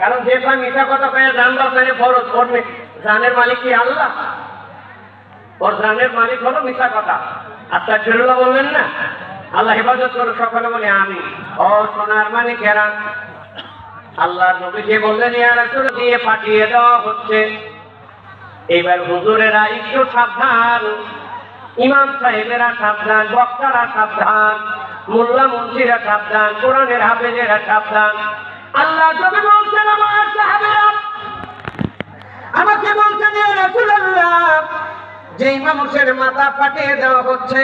কারণ যে কয় মিথ্যা কথা কয়ে জান বাঁচানো ফরজ, ওর জানের মালিক কি আল্লাহ? ওর জানের মালিক হলো মিথ্যা কথা। আস্তাগফিরুল্লাহ বলবেন না? আল্লাহ হেফাজত করুক। সকলে বলি আমি। ও সোনার মানিকেরা, আল্লাহর নবীকে বললেন ইয়া রাসূল দিয়ে পাঠিয়ে দেওয়া হচ্ছে। এইবার হুজুরেরা একটু সাবধান, ইমাম সাহেবেরা সাবধান, বক্তারা সাবধান, মোল্লা মুন্সিরা সাবধান, কোরআনের হাফেজেরা সাবধান। আল্লাহ নবী বলছেন আমার সাহাবীরা আমাকে বলছেন ইয়া রাসূলুল্লাহ, যেই মানুষের মাথা ফাটিয়ে দেওয়া হচ্ছে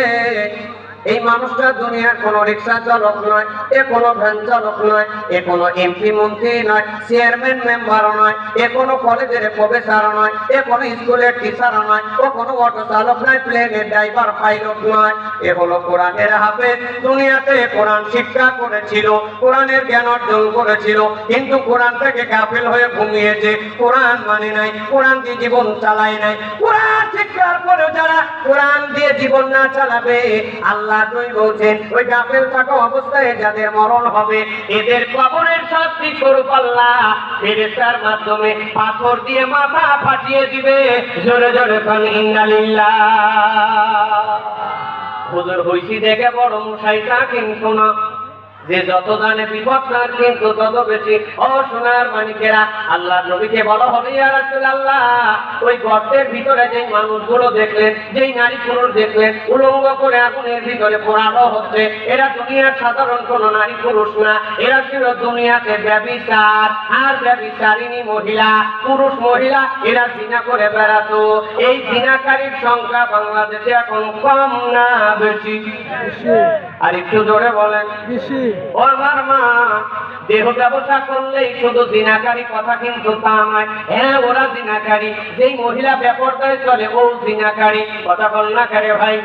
এই মানুষটা দুনিয়ার কোনো রিক্সা চালক নয়, এ কোনো ভ্যান চালক নয়, এ কোনো এমপি মন্ত্রী নয়, চেয়ারম্যান মেম্বারও নয়, এ কোনো কলেজের প্রফেসর নয়, এ কোনো স্কুলের টিচারও নয়, ও কোনো অটো চালক নয়, প্লেনের ড্রাইভার পাইলট নয়। এ হলো কোরআনের হাফেজ। দুনিয়াতে কোরআন শিক্ষা করেছিল, কোরআনের জ্ঞান অর্জন করেছিল, কিন্তু কোরআন থেকে গাফিল হয়ে ঘুমিয়েছে, কোরআন মানে নাই, কোরআন দিয়ে জীবন চালায় নাই। কোরআন শিক্ষার পরে যারা কোরআন দিয়ে জীবন না চালাবে, আল্লাহ বলছেন ওই গাফেল থাকা অবস্থায় যাদের মরণ হবে এদের কবরের শাস্তি স্বরূপ আল্লাহ ফেরেশতার মাধ্যমে পাথর দিয়ে মাথা ফাটিয়ে দিবে। জোরে জোরে বলেন ইন্নালিল্লাহ। হুজুর হইছি দেখে বড় মশাইটা কিন্তু না, যে যত জানে বিপদ তার কিন্তু তত বেশি। ও সোনার মানিকেরা, আল্লাহর নবীকে বলা হবে ইয়া রাসূলুল্লাহ, ওই গর্তের ভিতরে যেই মানুষগুলো দেখলেন, যেই নারী পুরুষ দেখলেন উলঙ্গ করে আগুনের ভিতরে পোড়ানো হচ্ছে, এরা দুনিয়ার সাধারণ কোন নারী পুরুষ না, এরা ছিল দুনিয়াতে ব্যভিচার আর ব্যভিচারিণী মহিলা, পুরুষ মহিলা এরা জিনা করে বেড়াতো। এই জিনাকারীর সংখ্যা বাংলাদেশে এখন কম না বেশি? আর একটু জোরে বলেন বেশি। ও আমার মা, দেহ ব্যবসা করলেই শুধু জিনাকারী কথা কিন্তু তা নয়। হ্যাঁ, ওরা জিনাকারী, যেই মহিলা বেপরদায় চলে ও জিনাকারী। কথা বল না করে ভাই,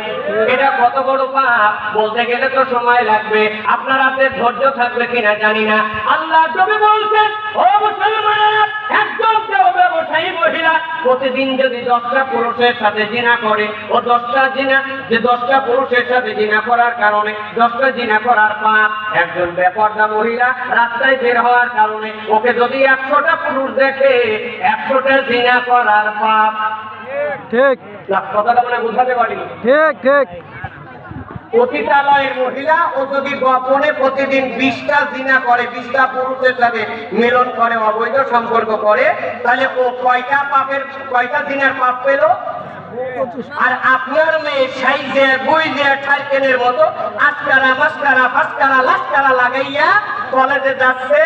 এটা কত বড় পাপ বলতে গেলে তো সময় লাগবে, আপনার হাতে ধৈর্য থাকবে কিনা জানি না। আল্লাহ নবী বলছেন ও মুসলমানেরা, একজন দেহ ব্যবসায়ী মহিলা প্রতিদিন যদি 10টা পুরুষের সাথে জিনা করে, ও 10টা পুরুষের সাথে জিনা করার কারণে 10টা জিনা করার পাপ। একজন বেপরদা মহিলা রাস্তায় বের হওয়ার কারণে ওকে যদি 100টা পুরুষ দেখে 100টা জিনা করার পাপ। ঠিক কথাটা মানে বুঝাতে পারি? ঠিক ঠিক। পতিতালয়ের মহিলা ও যদি গোপনে প্রতিদিন 20টা জিনা করে, 20টা পুরুষের সাথে মিলন করে, অবৈধ সম্পর্ক করে, তাহলে ও কয়টা জিনার পাপ পেল? আর আপনার মেয়ে সাইজে বুইজে ঠাইকেনের মতো আজকারা মাস্কারা ফাস্কারা লাস্কারা লাগাইয়া কলেজে যাচ্ছে।